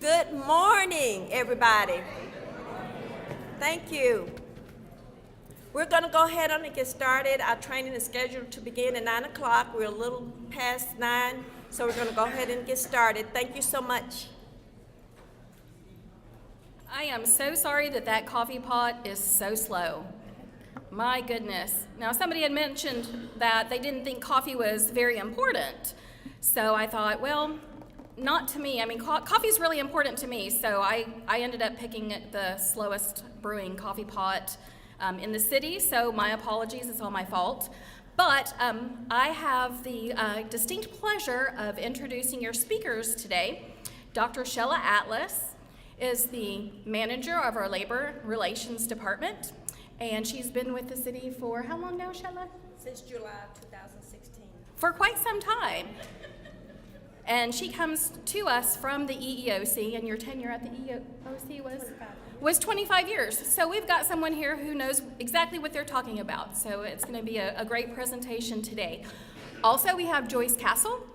Good morning, everybody. Thank you. We're going to go ahead on and get started. Our training is scheduled to begin at 9 o'clock. We're a little past 9, so we're going to go ahead and get started. Thank you so much. I am so sorry that coffee pot is so slow. My goodness. Now, somebody had mentioned that they didn't think coffee was very important. So I thought, well, not to me. I mean, coffee is really important to me, so I ended up picking the slowest brewing coffee pot in the city, so my apologies, it's all my fault. But I have the distinct pleasure of introducing your speakers today. Dr. Shella Atlas is the manager of our Labor Relations Department, and she's been with the city for how long now, Shella? Since July 2016. For quite some time. And she comes to us from the EEOC, and your tenure at the EEOC was 25 years. So we've got someone here who knows exactly what they're talking about. So it's going to be a great presentation today. Also, we have Joyce Castle.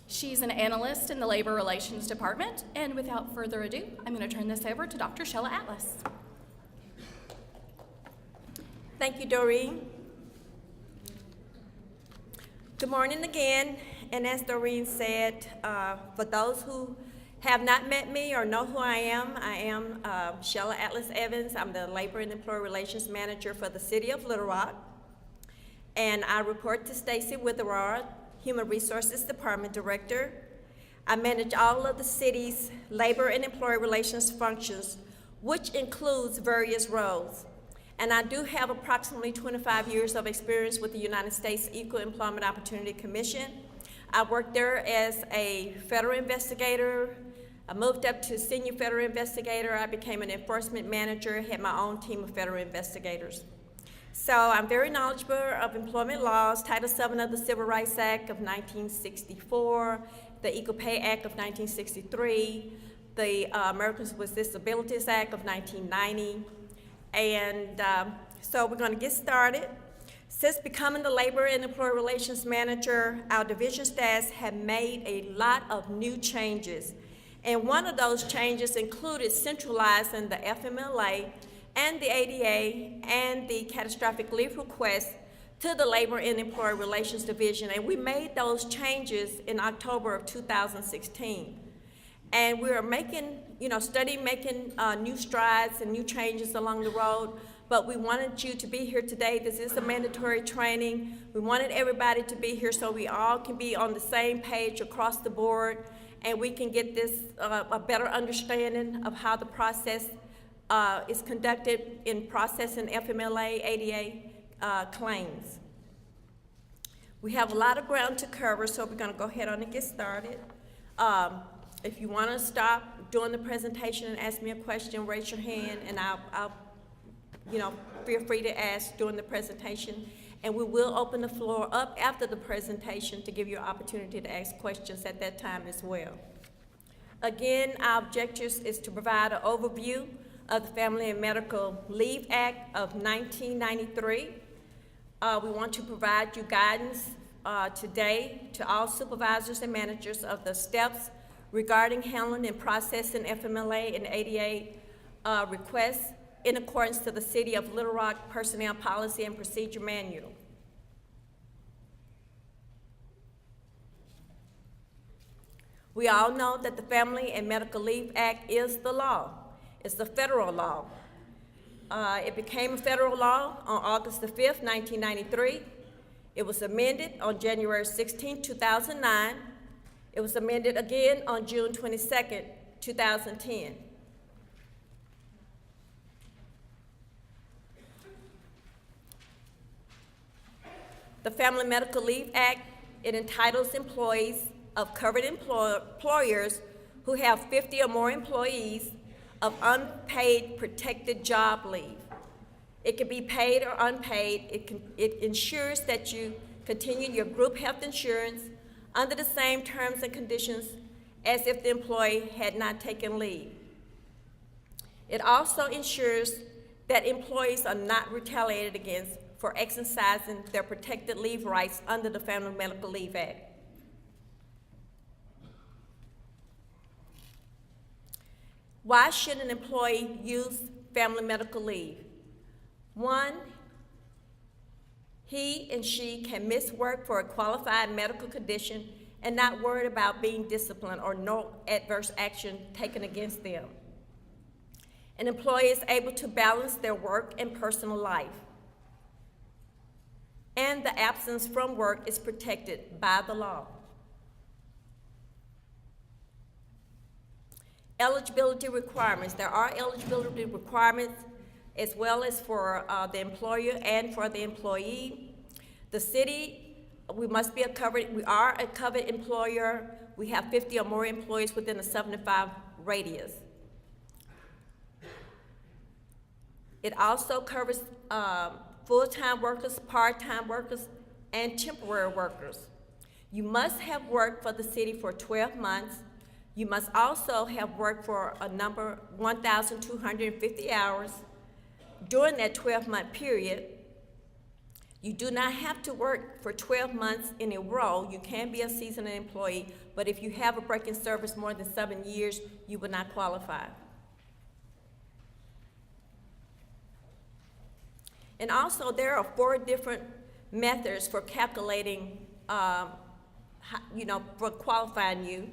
She's an analyst in the Labor Relations Department. And without further ado, I'm going to turn this over to Dr. Shella Atlas. Thank you, Doreen. Good morning again. And as Doreen said, for those who have not met me or know who I am Shella Atlas Evans. I'm the Labor and Employee Relations Manager for the City of Little Rock. And I report to Stacy Witherard, Human Resources Department Director. I manage all of the city's labor and employee relations functions, which includes various roles. And I do have approximately 25 years of experience with the United States Equal Employment Opportunity Commission. I worked there as a federal investigator. I moved up to senior federal investigator. I became an enforcement manager, had my own team of federal investigators. So I'm very knowledgeable of employment laws, Title VII of the Civil Rights Act of 1964, the Equal Pay Act of 1963, the Americans with Disabilities Act of 1990. And so we're going to get started. Since becoming the Labor and Employee Relations Manager, our division staffs have made a lot of new changes. And one of those changes included centralizing the FMLA and the ADAAA and the catastrophic leave request to the Labor and Employee Relations Division. And we made those changes in October of 2016. And we are making, making new strides and new changes along the road. But we wanted you to be here today. This is a mandatory training. We wanted everybody to be here so we all can be on the same page across the board, and we can get this a better understanding of how the process is conducted in processing FMLA, ADAAA claims. We have a lot of ground to cover, so we're going to go ahead on and get started. If you want to stop during the presentation and ask me a question, raise your hand, and I'll feel free to ask during the presentation, and we will open the floor up after the presentation to give you an opportunity to ask questions at that time as well. Again, our objectives is to provide an overview of the Family and Medical Leave Act of 1993. We want to provide you guidance today to all supervisors and managers of the steps regarding handling and processing FMLA and ADAAA requests in accordance to the City of Little Rock Personnel Policy and Procedure Manual. We all know that the Family and Medical Leave Act is the law. It's the federal law. It became a federal law on August the 5th, 1993. It was amended on January 16, 2009. It was amended again on June 22nd, 2010. The Family Medical Leave Act, it entitles employees of covered employers who have 50 or more employees of unpaid protected job leave. It can be paid or unpaid. It ensures that you continue your group health insurance under the same terms and conditions as if the employee had not taken leave. It also ensures that employees are not retaliated against for exercising their protected leave rights under the Family Medical Leave Act. Why should an employee use family medical leave? One, he and she can miss work for a qualified medical condition and not worried about being disciplined or no adverse action taken against them. An employee is able to balance their work and personal life. And the absence from work is protected by the law. Eligibility requirements. There are eligibility requirements as well as for the employer and for the employee. The city, we are a covered employer. We have 50 or more employees within a 75 radius. It also covers full-time workers, part-time workers, and temporary workers. You must have worked for the city for 12 months. You must also have worked for 1,250 hours during that 12-month period. You do not have to work for 12 months in a row. You can be a seasonal employee, but if you have a break in service more than 7 years, you will not qualify. And also, there are 4 different methods for calculating, for qualifying you.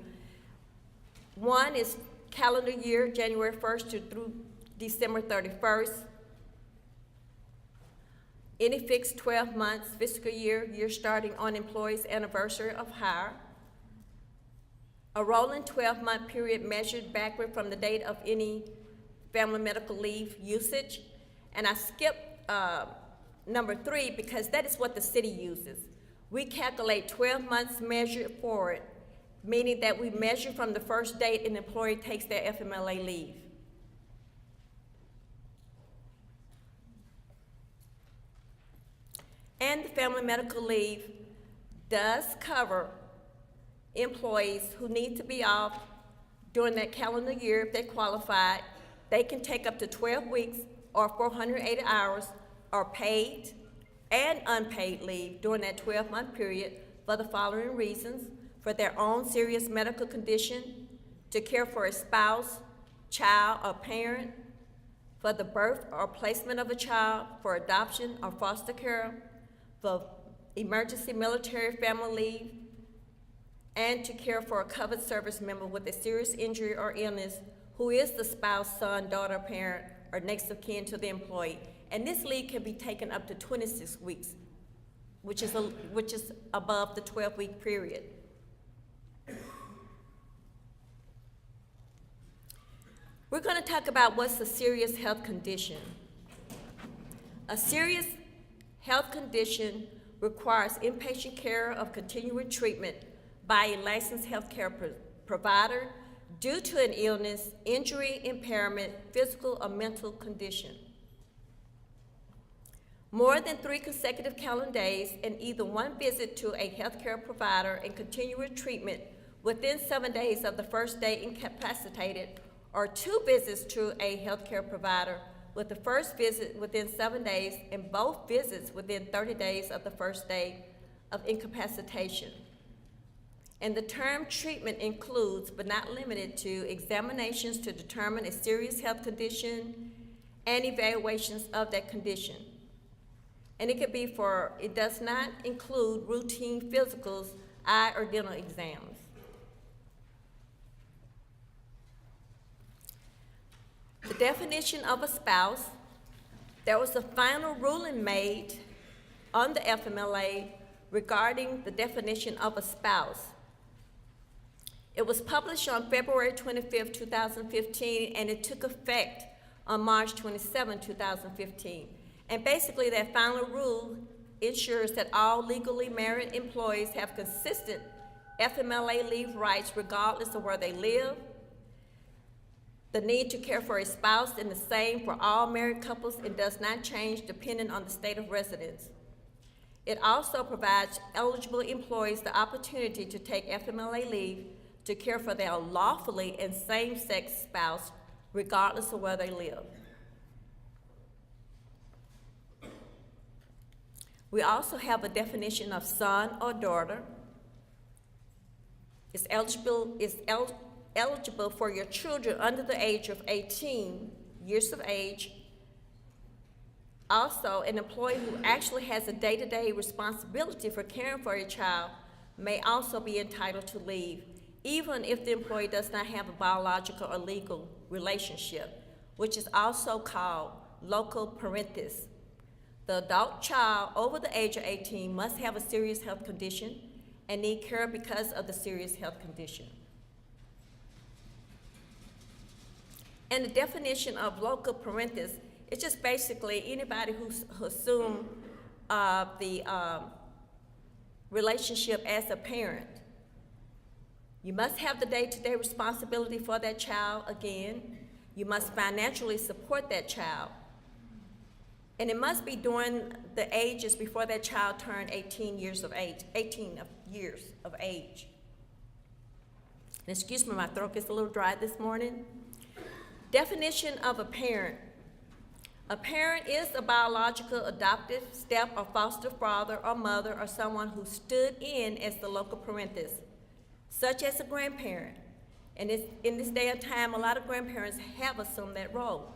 One is calendar year, January 1st through December 31st. Any fixed 12 months, fiscal year starting on employee's anniversary of hire. A rolling 12-month period measured backward from the date of any family medical leave usage. And I skipped number 3 because that is what the city uses. We calculate 12 months measured forward, meaning that we measure from the first date an employee takes their FMLA leave. And the family medical leave does cover employees who need to be off during that calendar year if they're qualified. They can take up to 12 weeks or 480 hours or paid and unpaid leave during that 12-month period for the following reasons: for their own serious medical condition, to care for a spouse, child, or parent, for the birth or placement of a child, for adoption or foster care, for emergency military family leave, and to care for a covered service member with a serious injury or illness who is the spouse, son, daughter, parent, or next of kin to the employee. And this leave can be taken up to 26 weeks, which is above the 12-week period. We're going to talk about what's a serious health condition. A serious health condition requires inpatient care of continuing treatment by a licensed healthcare provider due to an illness, injury, impairment, physical or mental condition. More than 3 consecutive calendar days and either one visit to a healthcare provider and continuing treatment within 7 days of the first day incapacitated, or 2 visits to a healthcare provider with the first visit within 7 days and both visits within 30 days of the first day of incapacitation. And the term treatment includes, but not limited to, examinations to determine a serious health condition and evaluations of that condition. And it does not include routine physicals, eye or dental exams. The definition of a spouse: there was a final ruling made on the FMLA regarding the definition of a spouse. It was published on February 25, 2015, and it took effect on March 27, 2015. And basically, that final rule ensures that all legally married employees have consistent FMLA leave rights regardless of where they live. The need to care for a spouse is the same for all married couples and does not change depending on the state of residence. It also provides eligible employees the opportunity to take FMLA leave to care for their lawfully and same-sex spouse regardless of where they live. We also have a definition of son or daughter. eligible for your children under the age of 18 years of age. Also, an employee who actually has a day-to-day responsibility for caring for a child may also be entitled to leave, even if the employee does not have a biological or legal relationship, which is also called Loco Parentis. The adult child over the age of 18 must have a serious health condition and need care because of the serious health condition. And the definition of Loco Parentis is just basically anybody who assumed the relationship as a parent. You must have the day-to-day responsibility for that child again. You must financially support that child. And it must be during the ages before that child turned 18 years of age. And excuse me, my throat gets a little dry this morning. Definition of a parent. A parent is a biological, adoptive, step, or foster father or mother or someone who stood in as the loco parentis, such as a grandparent. And in this day and time, a lot of grandparents have assumed that role.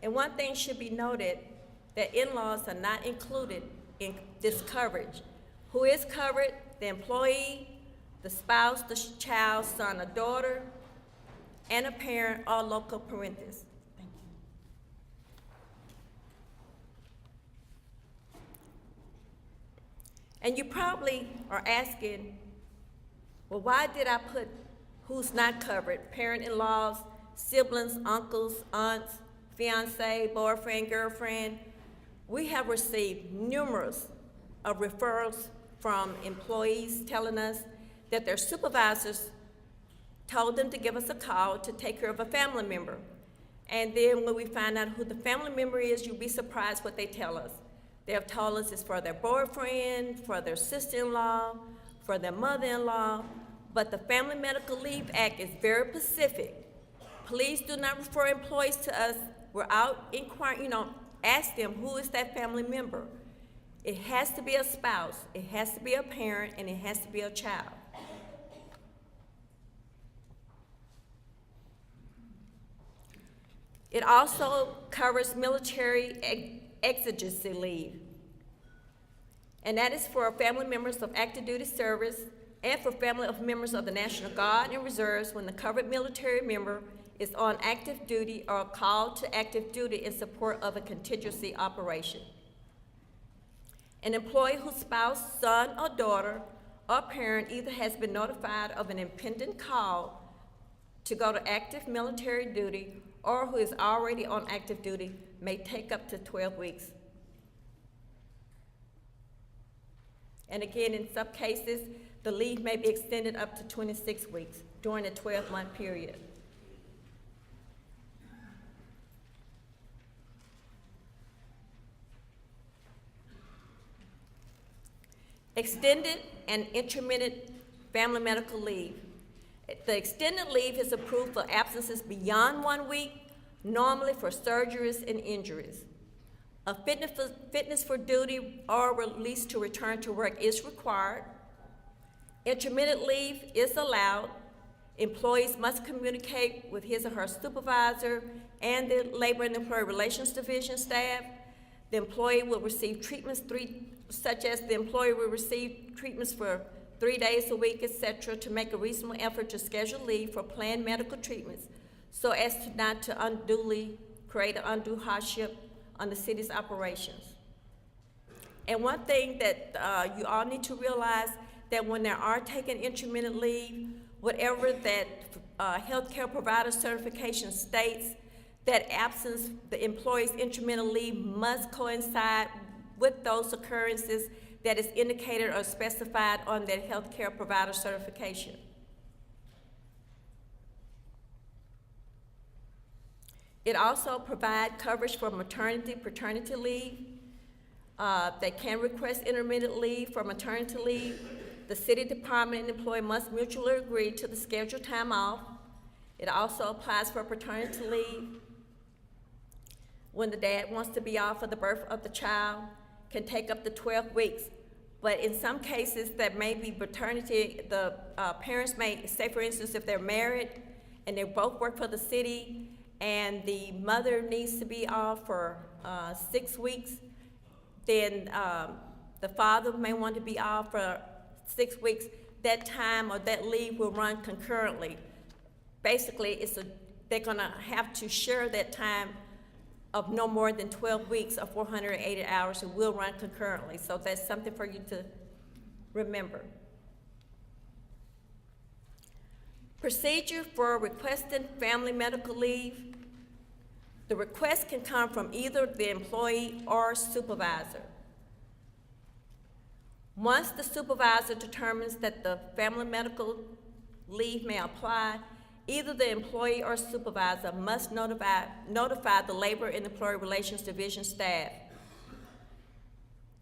And one thing should be noted, that in-laws are not included in this coverage. Who is covered? The employee, the spouse, the child, son, or daughter, and a parent, or loco parentis. Thank you. And you probably are asking, well, why did I put who's not covered? Parent-in-laws, siblings, uncles, aunts, fiance, boyfriend, girlfriend. We have received numerous of referrals from employees telling us that their supervisors told them to give us a call to take care of a family member. And then when we find out who the family member is, you'll be surprised what they tell us. They have told us it's for their boyfriend, for their sister-in-law, for their mother-in-law, but the Family Medical Leave Act is very specific. Please do not refer employees to us without inquiring, ask them who is that family member. It has to be a spouse, it has to be a parent, and it has to be a child. It also covers military exigency leave. And that is for family members of active duty service and for family of members of the National Guard and Reserves when the covered military member is on active duty or called to active duty in support of a contingency operation. An employee whose spouse, son, or daughter, or parent either has been notified of an impending call to go to active military duty or who is already on active duty may take up to 12 weeks. And again, in some cases, the leave may be extended up to 26 weeks during a 12-month period. Extended and intermittent family medical leave. The extended leave is approved for absences beyond 1 week, normally for surgeries and injuries. A fitness for duty or release to return to work is required. Intermittent leave is allowed. Employees must communicate with his or her supervisor and the Labor and Employee Relations Division staff. The employee will receive treatments such as the employee will receive treatments for 3 days a week, etc., to make a reasonable effort to schedule leave for planned medical treatments so as to not to unduly create an undue hardship on the city's operations. And one thing that you all need to realize, that when they are taking intermittent leave, whatever that healthcare provider certification states, that absence, the employee's intermittent leave must coincide with those occurrences that is indicated or specified on that healthcare provider certification. It also provides coverage for maternity, paternity leave. They can request intermittent leave for maternity leave. The city department and employee must mutually agree to the scheduled time off. It also applies for paternity leave. When the dad wants to be off for the birth of the child, can take up to 12 weeks. But in some cases, that may be paternity, the parents may, say for instance, if they're married and they both work for the city and the mother needs to be off for 6 weeks, then the father may want to be off for 6 weeks. That time or that leave will run concurrently. Basically, they're gonna have to share that time of no more than 12 weeks or 480 hours. It will run concurrently. So that's something for you to remember. Procedure for requesting family medical leave. The request can come from either the employee or supervisor. Once the supervisor determines that the family medical leave may apply, either the employee or supervisor must notify the Labor and Employee Relations Division staff.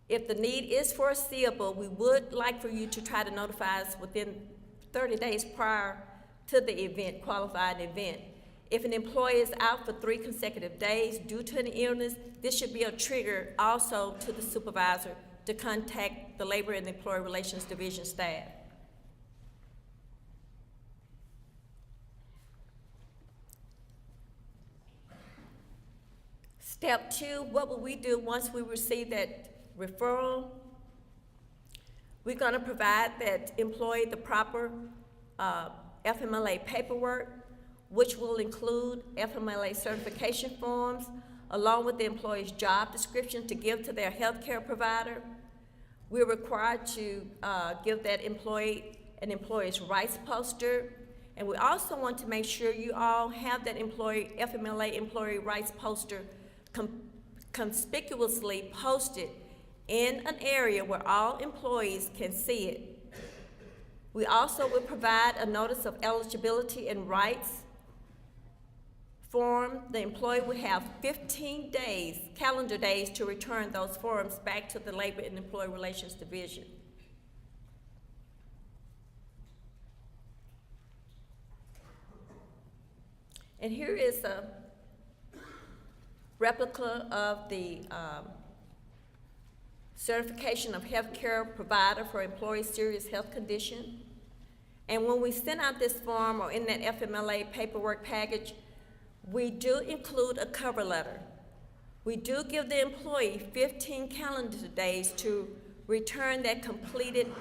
If the need is foreseeable, we would like for you to try to notify us within 30 days prior to the event, qualified event. If an employee is out for 3 consecutive days due to an illness, this should be a trigger also to the supervisor to contact the Labor and Employee Relations Division staff. Step 2, what will we do once we receive that referral? We're gonna provide that employee the proper FMLA paperwork, which will include FMLA certification forms, along with the employee's job description to give to their healthcare provider. We're required to give that employee an employee's rights poster, and we also want to make sure you all have that FMLA employee rights poster conspicuously posted in an area where all employees can see it. We also will provide a notice of eligibility and rights form. The employee will have 15 days, calendar days, to return those forms back to the Labor and Employee Relations Division. And here is a replica of the certification of healthcare provider for employee serious health condition. And when we send out this form or in that FMLA paperwork package, we do include a cover letter. We do give the employee 15 calendar days to return that completed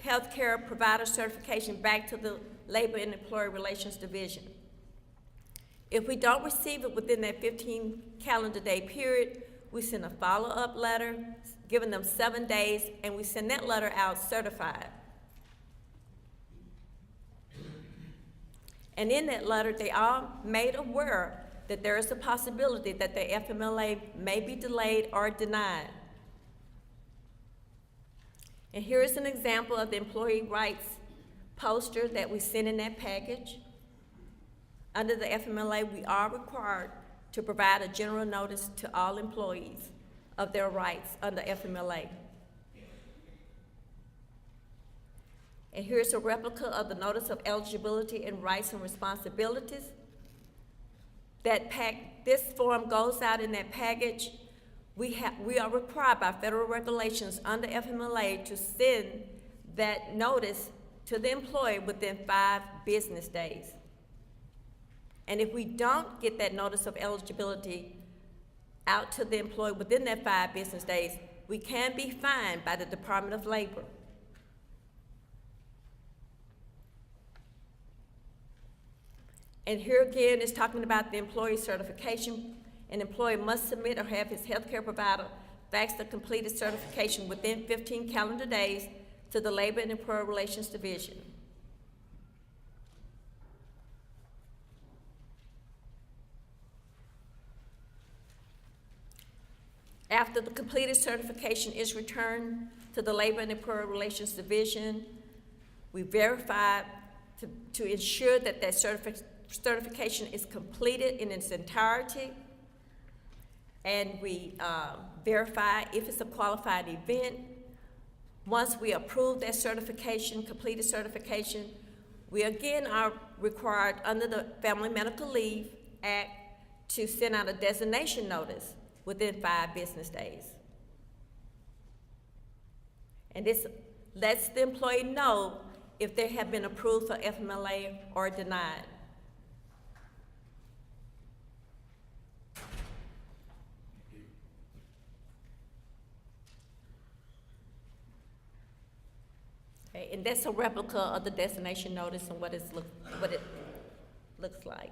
healthcare provider certification back to the Labor and Employee Relations Division. If we don't receive it within that 15 calendar day period, we send a follow-up letter, giving them 7 days, and we send that letter out certified. And in that letter, they are made aware that there is a possibility that the FMLA may be delayed or denied. And here is an example of the employee rights poster that we send in that package. Under the FMLA, we are required to provide a general notice to all employees of their rights under FMLA. And here's a replica of the Notice of Eligibility and Rights and Responsibilities. This form goes out in that package. We are required by federal regulations under FMLA to send that notice to the employee within 5 business days. And if we don't get that notice of eligibility out to the employee within that 5 business days, we can be fined by the Department of Labor. And here again, it's talking about the employee certification. An employee must submit or have his healthcare provider fax the completed certification within 15 calendar days to the Labor and Employee Relations Division. After the completed certification is returned to the Labor and Employee Relations Division, we verify to ensure that that certification is completed in its entirety, and we verify if it's a qualified event. Once we approve that certification, completed certification, we again are required under the Family Medical Leave Act to send out a designation notice within 5 business days. And this lets the employee know if they have been approved for FMLA or denied. Okay, and that's a replica of the destination notice and what it looks like.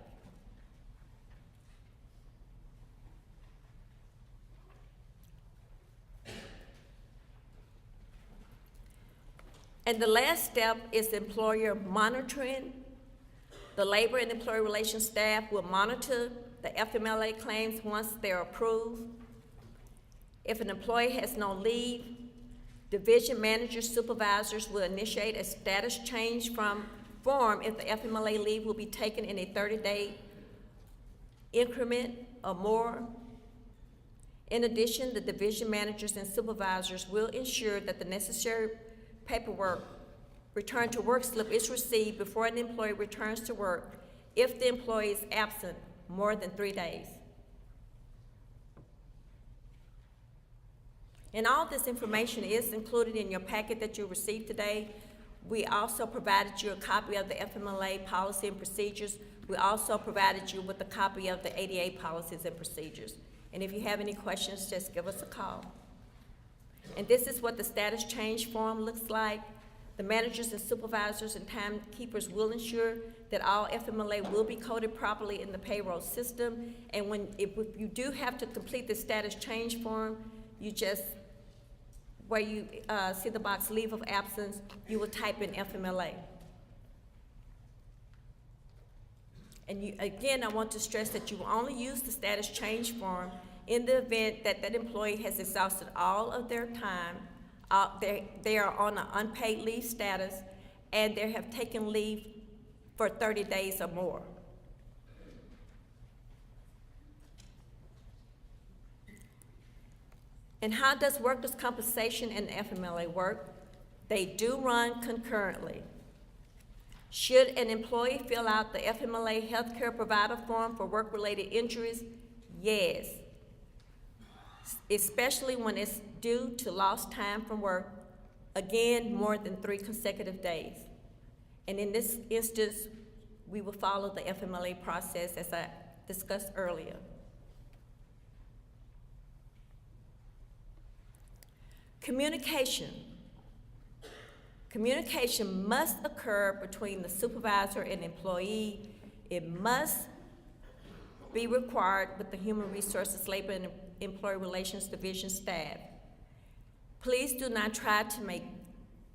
And the last step is employer monitoring. The labor and employee relations staff will monitor the FMLA claims once they're approved. If an employee has no leave, division managers, supervisors will initiate a status change form if the FMLA leave will be taken in a 30-day increment or more. In addition, the division managers and supervisors will ensure that the necessary paperwork, return to work slip is received before an employee returns to work if the employee is absent more than 3 days. And all this information is included in your packet that you received today. We also provided you a copy of the FMLA policy and procedures. We also provided you with a copy of the ADAAA policies and procedures. And if you have any questions, just give us a call. And this is what the status change form looks like. The managers and supervisors and timekeepers will ensure that all FMLA will be coded properly in the payroll system. And if you do have to complete the status change form, you just, where you see the box leave of absence, you will type in FMLA. And again, I want to stress that you will only use the status change form in the event that that employee has exhausted all of their time, they are on an unpaid leave status, and they have taken leave for 30 days or more. And how does workers' compensation and FMLA work? They do run concurrently. Should an employee fill out the FMLA healthcare provider form for work-related injuries? Yes, especially when it's due to lost time from work, again, more than 3 consecutive days. And in this instance, we will follow the FMLA process as I discussed earlier. Communication. Communication must occur between the supervisor and employee. It must be required with the Human Resources, Labor, and Employee Relations Division staff. Please do not try to make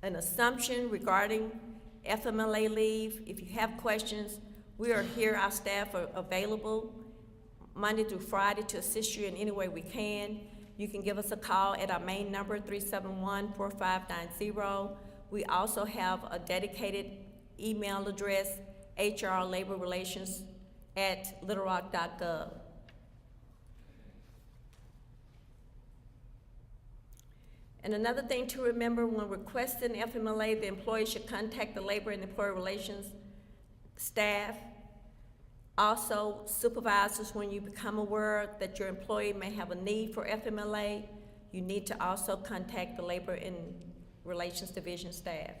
an assumption regarding FMLA leave. If you have questions, we are here, our staff are available Monday through Friday to assist you in any way we can. You can give us a call at our main number, 371-4590. We also have a dedicated email address, hrlaborrelations@littlerock.gov. And another thing to remember, when requesting FMLA, the employee should contact the Labor and Employee Relations staff. Also, supervisors, when you become aware that your employee may have a need for FMLA, you need to also contact the Labor and Relations Division staff.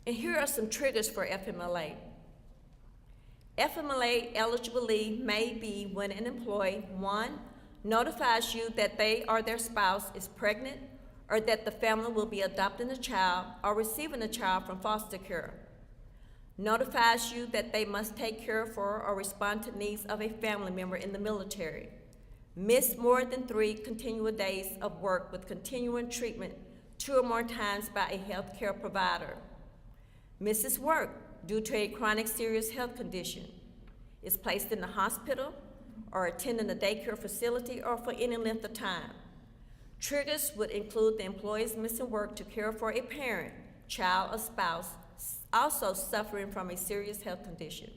And here are some triggers for FMLA. FMLA eligible leave may be when an employee, 1, notifies you that they or their spouse is pregnant, or that the family will be adopting a child or receiving a child from foster care. Notifies you that they must take care for or respond to needs of a family member in the military. Miss more than 3 continual days of work with continuing treatment 2 or more times by a health care provider. Misses work due to a chronic serious health condition. Is placed in the hospital or attending a daycare facility or for any length of time. Triggers would include the employee's missing work to care for a parent, child, or spouse also suffering from a serious health condition.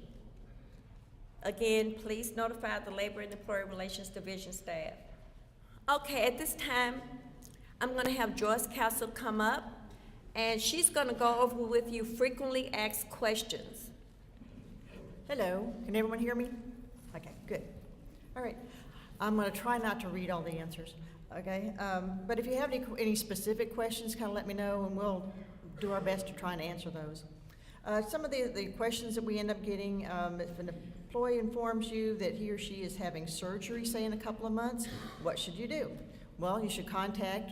Again, please notify the Labor and Employee Relations Division staff. Okay, at this time, I'm going to have Joyce Castle come up, and she's going to go over with you frequently asked questions. Hello, can everyone hear me? Okay, good. All right, I'm going to try not to read all the answers. Okay, but if you have any specific questions, kind of let me know, and we'll do our best to try and answer those. Some of the questions that we end up getting, if an employee informs you that he or she is having surgery, say in a couple of months, what should you do? Well, you should contact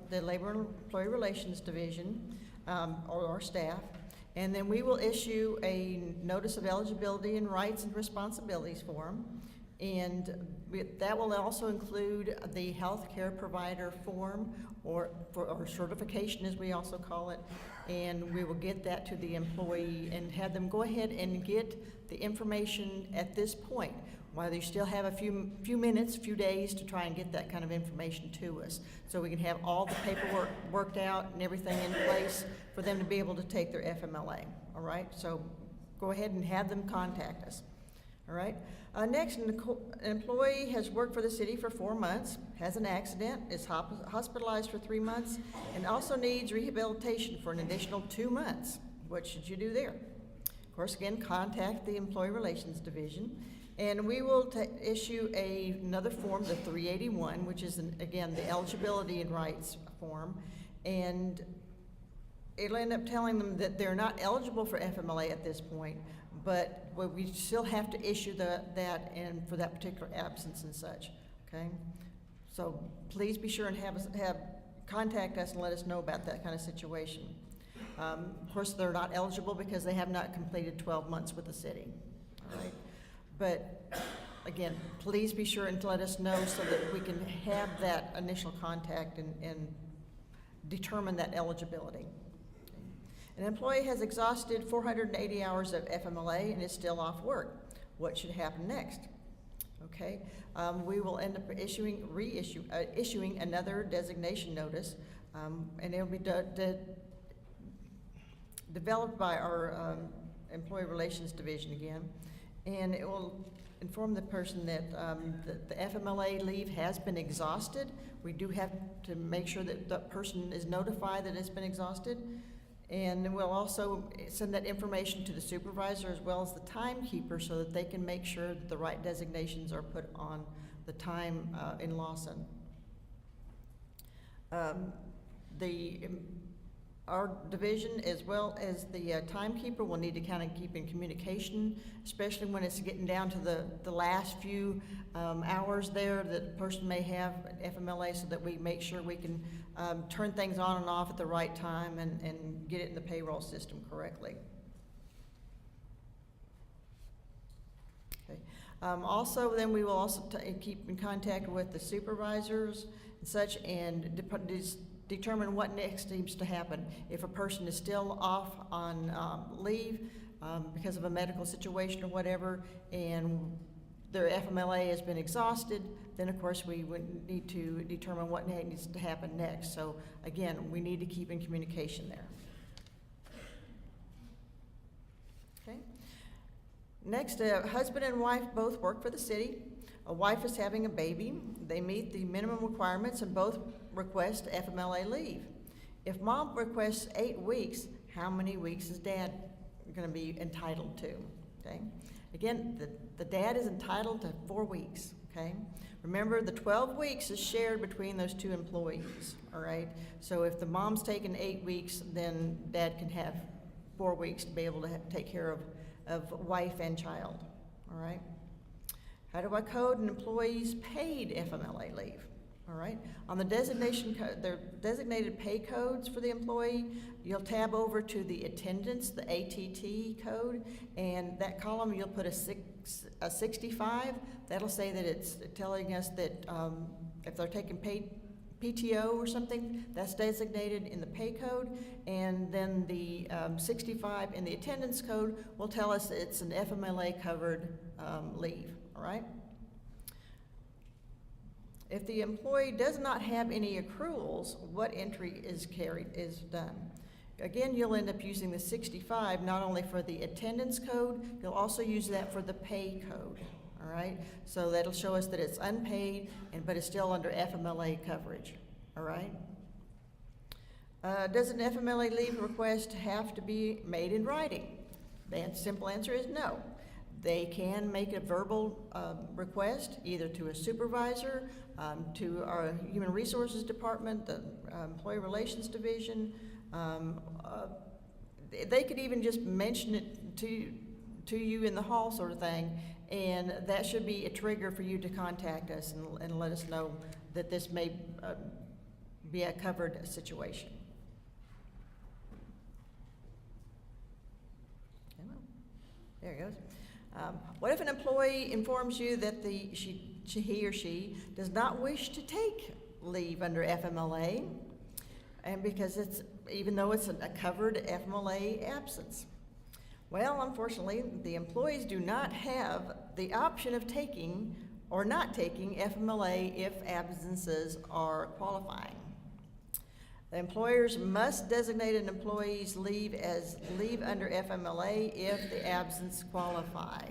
the Labor and Employee Relations Division or our staff, and then we will issue a Notice of Eligibility and Rights and Responsibilities form, and that will also include the health care provider form, or certification as we also call it, and we will get that to the employee and have them go ahead and get the information at this point, while you still have a few minutes, few days to try and get that kind of information to us, so we can have all the paperwork worked out and everything in place for them to be able to take their FMLA, all right? So go ahead and have them contact us, all right? Next, an employee has worked for the city for 4 months, has an accident, is hospitalized for 3 months, and also needs rehabilitation for an additional 2 months. What should you do there? Of course, again, contact the Employee Relations Division, and we will issue another form, the 381, which is, again, the Eligibility and Rights form, and it'll end up telling them that they're not eligible for FMLA at this point, but we still have to issue that and for that particular absence and such, okay? So please be sure and contact us and let us know about that kind of situation. Of course, they're not eligible because they have not completed 12 months with the city, all right? But again, please be sure and let us know so that we can have that initial contact and determine that eligibility. An employee has exhausted 480 hours of FMLA and is still off work. What should happen next? Okay, we will end up issuing another designation notice, and it'll be developed by our Employee Relations Division again, and it will inform the person that the FMLA leave has been exhausted. We do have to make sure that the person is notified that it's been exhausted. And we'll also send that information to the supervisor as well as the timekeeper so that they can make sure that the right designations are put on the time in Lawson. Our division, as well as the timekeeper, will need to kind of keep in communication, especially when it's getting down to the last few hours there that the person may have FMLA, so that we make sure we can turn things on and off at the right time and get it in the payroll system correctly. Okay. Also, then we will also keep in contact with the supervisors and such, and determine what next needs to happen. If a person is still off on leave because of a medical situation or whatever, and their FMLA has been exhausted, then of course we would need to determine what needs to happen next. So again, we need to keep in communication there. Okay. Next, husband and wife both work for the city. A wife is having a baby. They meet the minimum requirements and both request FMLA leave. If mom requests 8 weeks, how many weeks is dad going to be entitled to? Okay. Again, the dad is entitled to 4 weeks. Okay. Remember, the 12 weeks is shared between those 2 employees. All right. So if the mom's taken 8 weeks, then dad can have 4 weeks to be able to take care of wife and child. All right. How do I code an employee's paid FMLA leave? All right. On the their designated pay codes for the employee, you'll tab over to the attendance, the ATT code, and that column you'll put a 65. That'll say that it's telling us that if they're taking paid PTO or something, that's designated in the pay code, and then the 65 in the attendance code will tell us it's an FMLA covered leave. All right. If the employee does not have any accruals, what entry is done? Again, you'll end up using the 65 not only for the attendance code, you'll also use that for the pay code. All right. So that'll show us that it's unpaid, but it's still under FMLA coverage. All right. Does an FMLA leave request have to be made in writing? The simple answer is no. They can make a verbal request either to a supervisor, to our Human Resources Department, the Employee Relations Division. They could even just mention it to you in the hall sort of thing, and that should be a trigger for you to contact us and let us know that this may be a covered situation. There it goes. What if an employee informs you that he or she does not wish to take leave under FMLA, and because even though it's a covered FMLA absence? Well, unfortunately, the employees do not have the option of taking or not taking FMLA if absences are qualifying. The employers must designate an employee's leave as leave under FMLA if the absence qualify.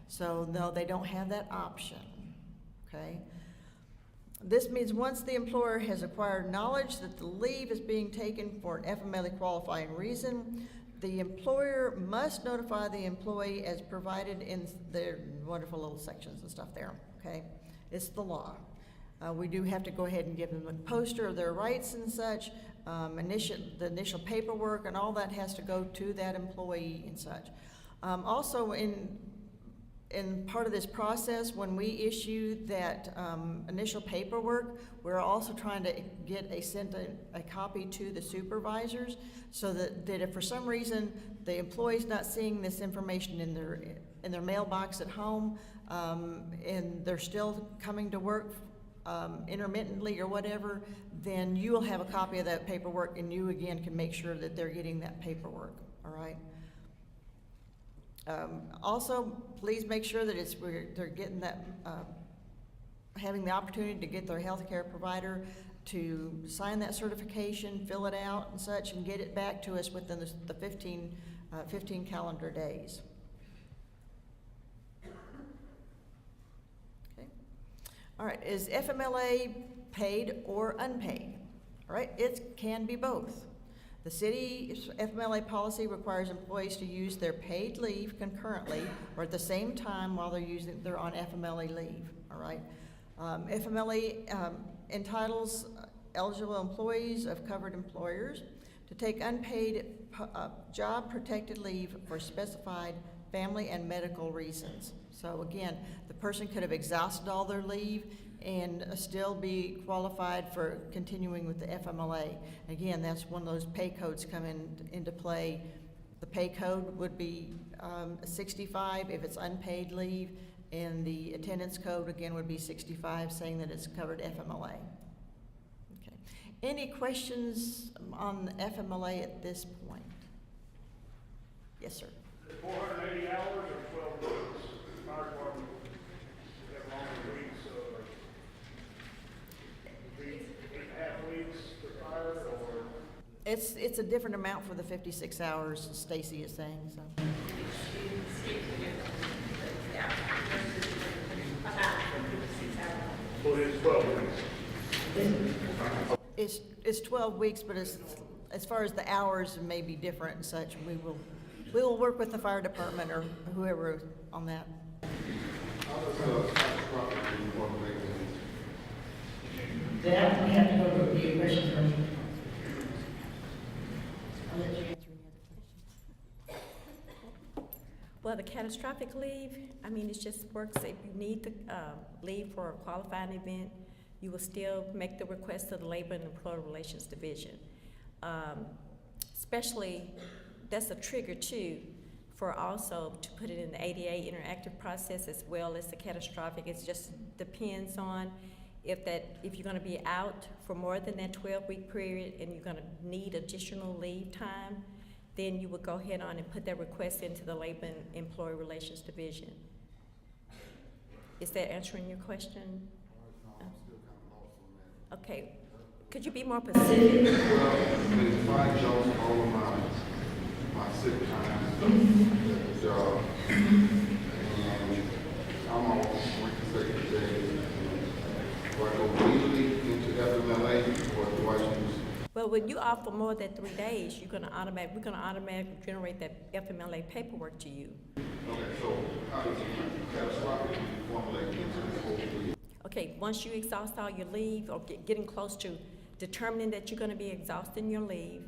So no, they don't have that option, okay? This means once the employer has acquired knowledge that the leave is being taken for an FMLA qualifying reason, the employer must notify the employee as provided in their wonderful little sections and stuff there, okay? It's the law. We do have to go ahead and give them a poster of their rights and such. The initial paperwork and all that has to go to that employee and such. Also, in part of this process, when we issue that initial paperwork, we're also trying to send a copy to the supervisors, so that if for some reason the employee's not seeing this information in their mailbox at home, and they're still coming to work intermittently or whatever, then you will have a copy of that paperwork, and you again can make sure that they're getting that paperwork, all right? Also, please make sure that they're getting that, having the opportunity to get their healthcare provider to sign that certification, fill it out and such, and get it back to us within the 15 calendar days. All right, is FMLA paid or unpaid? All right, it can be both. The city's FMLA policy requires employees to use their paid leave concurrently or at the same time while they're on FMLA leave, all right? FMLA entitles eligible employees of covered employers to take unpaid job-protected leave for specified family and medical reasons. So again, the person could have exhausted all their leave and still be qualified for continuing with the FMLA. Again, that's when those pay codes come into play. The pay code would be 65 if it's unpaid leave, and the attendance code again would be 65, saying that it's covered FMLA. Okay. Any questions on FMLA at this point? Yes, sir. 480 hours or 12 weeks? Fire department have longer weeks, 8.5 weeks for fire, or? It's a different amount for the 56 hours, Stacy is saying, so. Well, it's 12 weeks. It's 12 weeks, but as far as the hours may be different and such, we will work with the fire department or whoever on that. That we have to go to the question from. I'll let you answer any other questions. Well, the catastrophic leave, I mean, it just works. If you need to leave for a qualifying event, you will still make the request to the Labor and Employee Relations Division. Especially, that's a trigger too, for also to put it in the ADAAA interactive process as well as the catastrophic. It just depends on if you're gonna be out for more than that 12-week period and you're gonna need additional leave time, then you would go ahead on and put that request into the Labor and Employee Relations Division. Is that answering your question? No, I'm still kind of lost on that. Okay, could you be more specific? Well, if I exhaust all of my sick time at the job, I'm on consecutive days. Do I go immediately into FMLA, or do I use? Well, when you off for more than 3 days, we're gonna automatically generate that FMLA paperwork to you. Okay, so how does catastrophic formulate into this whole deal? Okay, once you exhaust all your leave or getting close to determining that you're gonna be exhausting your leave,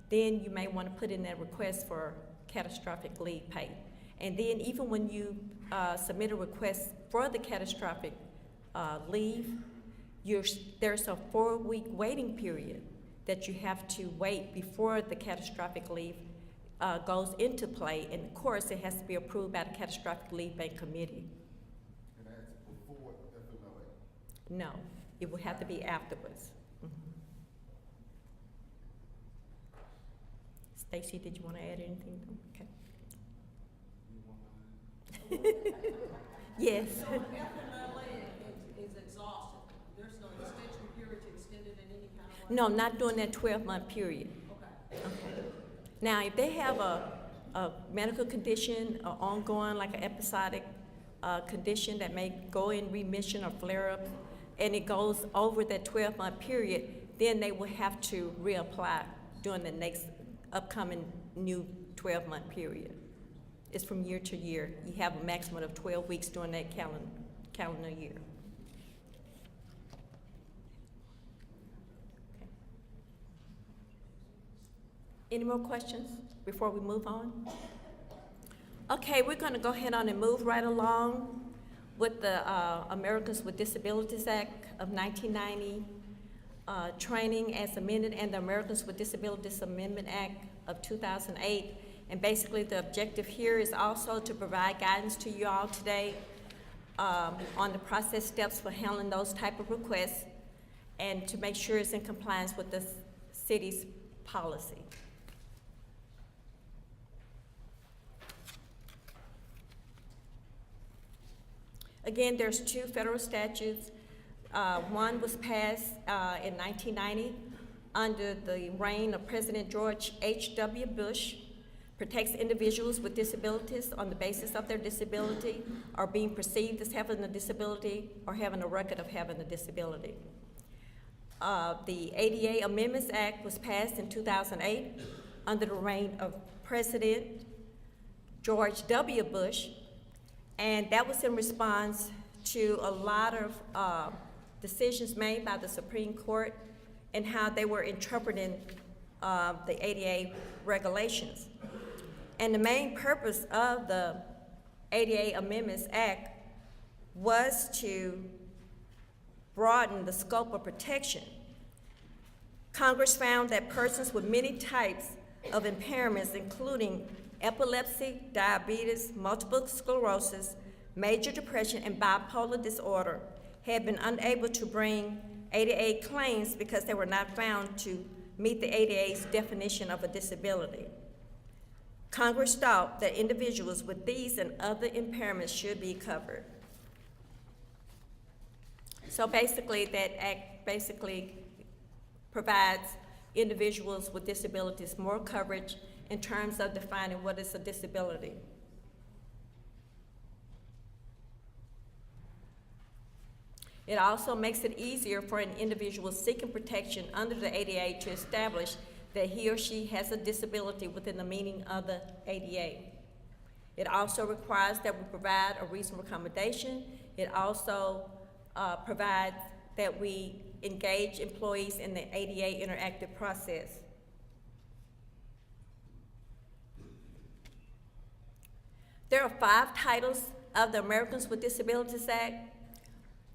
then you may wanna put in that request for catastrophic leave pay. And then even when you submit a request for the catastrophic leave, there's a 4-week waiting period that you have to wait before the catastrophic leave goes into play. And of course, it has to be approved by the catastrophic leave bank committee. And that's before FMLA. No, it would have to be afterwards. Stacy, did you want to add anything? Okay. Yes. So FMLA is exhausted, there's no extension period to extend it in any kind of way? No, not during that 12-month period. Okay. Okay. Now, if they have a medical condition, ongoing, like an episodic condition that may go in remission or flare up, and it goes over that 12-month period, then they will have to reapply during the next upcoming new 12-month period. It's from year to year. You have a maximum of 12 weeks during that calendar year. Okay. Any more questions before we move on? Okay, we're going to go ahead on and move right along with the Americans with Disabilities Act of 1990, training as amended, and the Americans with Disabilities Amendment Act of 2008. And basically the objective here is also to provide guidance to you all today on the process steps for handling those type of requests and to make sure it's in compliance with the city's policy. Again, there's 2 federal statutes. One was passed in 1990 under the reign of President George H.W. Bush, protects individuals with disabilities on the basis of their disability or being perceived as having a disability or having a record of having a disability. The ADAAA Amendments Act was passed in 2008 under the reign of President George W. Bush, and that was in response to a lot of decisions made by the Supreme Court and how they were interpreting the ADAAA regulations. And the main purpose of the ADAAA Amendments Act was to broaden the scope of protection. Congress found that persons with many types of impairments, including epilepsy, diabetes, multiple sclerosis, major depression, and bipolar disorder, had been unable to bring ADAAA claims because they were not found to meet the ADAA's definition of a disability. Congress thought that individuals with these and other impairments should be covered. So basically, that act basically provides individuals with disabilities more coverage in terms of defining what is a disability. It also makes it easier for an individual seeking protection under the ADAAA to establish that he or she has a disability within the meaning of the ADA. It also requires that we provide a reasonable accommodation. It also provides that we engage employees in the ADA interactive process. There are 5 titles of the Americans with Disabilities Act.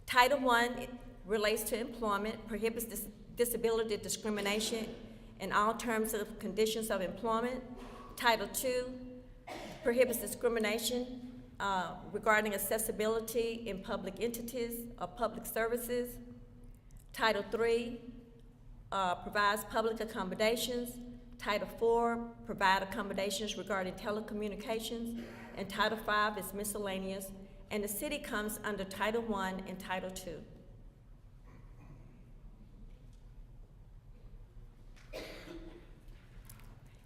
Title I relates to employment, prohibits disability discrimination in all terms of conditions of employment. Title II prohibits discrimination regarding accessibility in public entities or public services. Title III provides public accommodations. Title IV provides accommodations regarding telecommunications. And Title V is miscellaneous. And the city comes under Title I and Title II.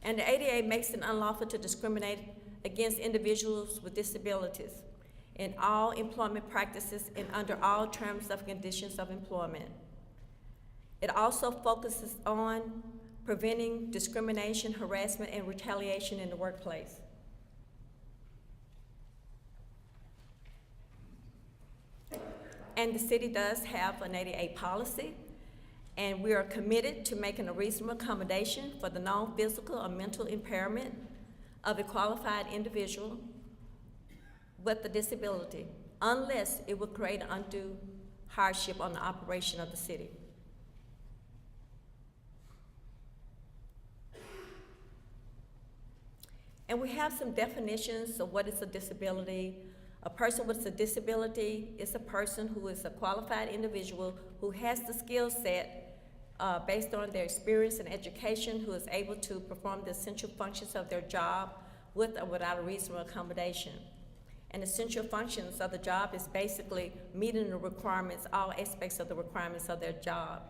And the ADA makes it unlawful to discriminate against individuals with disabilities in all employment practices and under all terms of conditions of employment. It also focuses on preventing discrimination, harassment, and retaliation in the workplace. And the city does have an ADAA policy, and we are committed to making a reasonable accommodation for the non-physical or mental impairment of a qualified individual with a disability, unless it would create undue hardship on the operation of the city. And we have some definitions of what is a disability. A person with a disability is a person who is a qualified individual who has the skill set based on their experience and education, who is able to perform the essential functions of their job with or without a reasonable accommodation. And essential functions of the job is basically meeting the requirements, all aspects of the requirements of their job.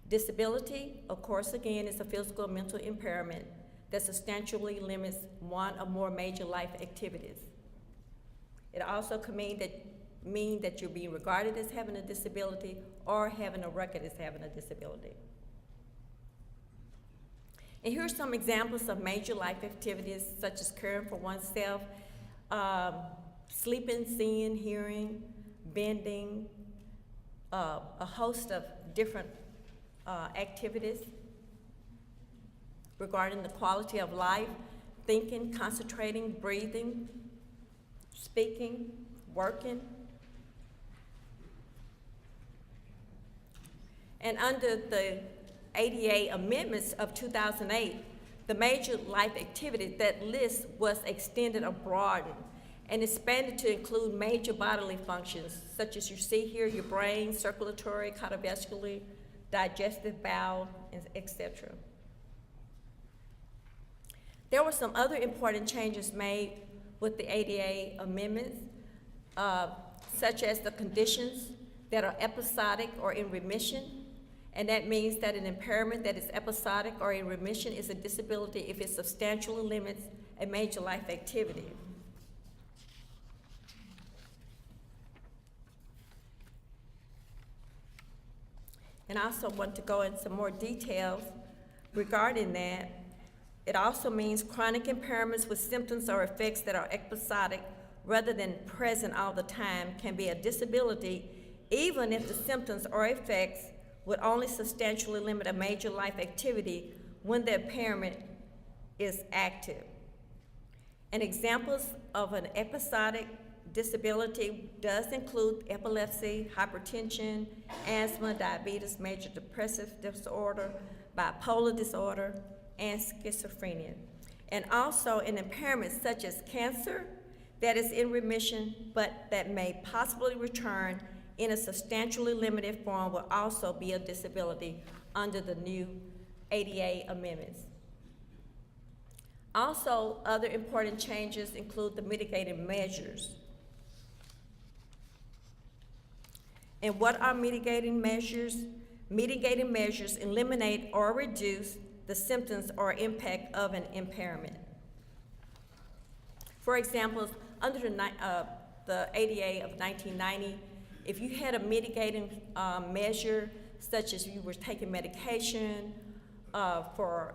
Disability, of course, again, is a physical or mental impairment that substantially limits one or more major life activities. It also can mean that you're being regarded as having a disability or having a record as having a disability. And here are some examples of major life activities such as caring for oneself, sleeping, seeing, hearing, bending, a host of different activities regarding the quality of life, thinking, concentrating, breathing, speaking, working. And under the ADAA amendments of 2008, the major life activity, that list was extended or broadened and expanded to include major bodily functions, such as you see here, your brain, circulatory, cardiovascular, digestive, bowel, etc. There were some other important changes made with the ADAA amendments, such as the conditions that are episodic or in remission, and that means that an impairment that is episodic or in remission is a disability if it substantially limits a major life activity. And I also want to go into some more details regarding that. It also means chronic impairments with symptoms or effects that are episodic rather than present all the time can be a disability, even if the symptoms or effects would only substantially limit a major life activity when the impairment is active. And examples of an episodic disability does include epilepsy, hypertension, asthma, diabetes, major depressive disorder, bipolar disorder, and schizophrenia. And also an impairment such as cancer that is in remission but that may possibly return in a substantially limited form will also be a disability under the new ADAA amendments. Also, other important changes include the mitigating measures. And what are mitigating measures? Mitigating measures eliminate or reduce the symptoms or impact of an impairment. For example, under the ADA of 1990, if you had a mitigating measure, such as you were taking medication for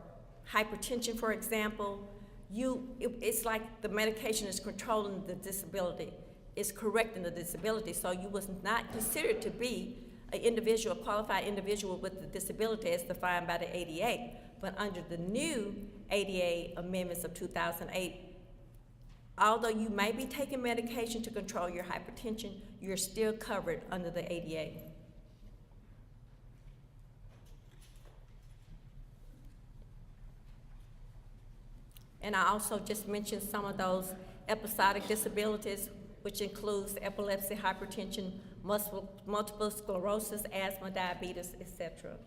hypertension, for example, it's like the medication is controlling the disability, it's correcting the disability, so you was not considered to be an individual, a qualified individual with a disability as defined by the ADA. But under the new ADA amendments of 2008, although you may be taking medication to control your hypertension, you're still covered under the ADA. And I also just mentioned some of those episodic disabilities, which includes epilepsy, hypertension, multiple sclerosis, asthma, diabetes, etc.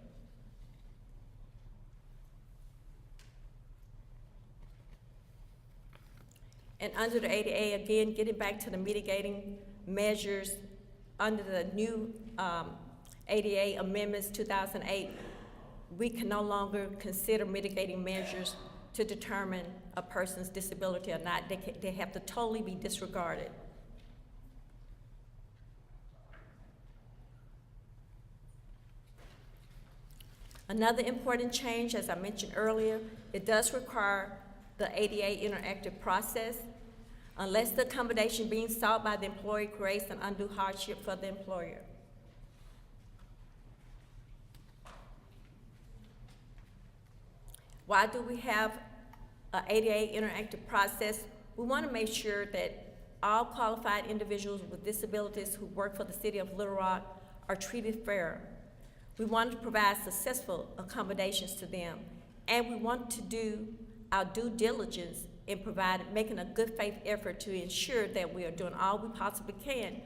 And under the ADA, again, getting back to the mitigating measures, under the new ADA amendments 2008, we can no longer consider mitigating measures to determine a person's disability or not. They have to totally be disregarded. Another important change, as I mentioned earlier, it does require the ADA interactive process. unless the accommodation being sought by the employee creates an undue hardship for the employer. Why do we have an ADAA interactive process? We want to make sure that all qualified individuals with disabilities who work for the City of Little Rock are treated fair. We want to provide successful accommodations to them, and we want to do our due diligence in making a good faith effort to ensure that we are doing all we possibly can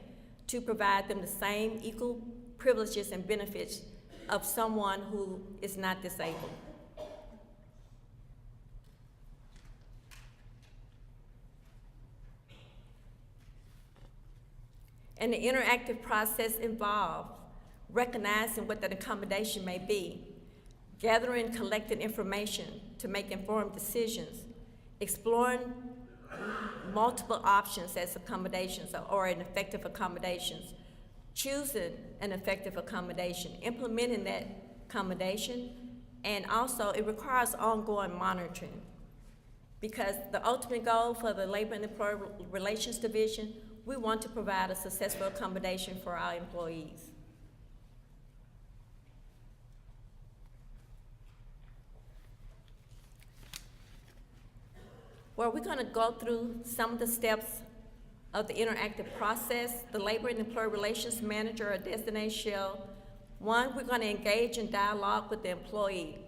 to provide them the same equal privileges and benefits of someone who is not disabled. And the interactive process involves recognizing what that accommodation may be, gathering and collecting information to make informed decisions, exploring multiple options as accommodations or an effective accommodations, choosing an effective accommodation, implementing that accommodation, and also it requires ongoing monitoring, because the ultimate goal for the Labor and Employee Relations Division, we want to provide a successful accommodation for our employees. Well, we're going to go through some of the steps of the interactive process. The Labor and Employee Relations Manager or designee shall, one, we're going to engage in dialogue with the employee.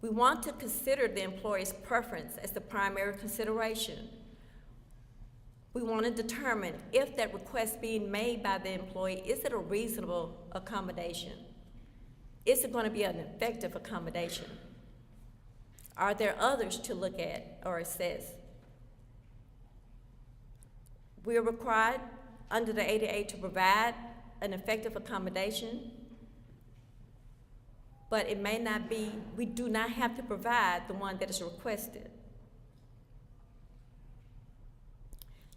We want to consider the employee's preference as the primary consideration. We want to determine if that request being made by the employee, is it a reasonable accommodation? Is it going to be an effective accommodation? Are there others to look at or assess? We are required under the ADAAA to provide an effective accommodation, but it may not be, we do not have to provide the one that is requested.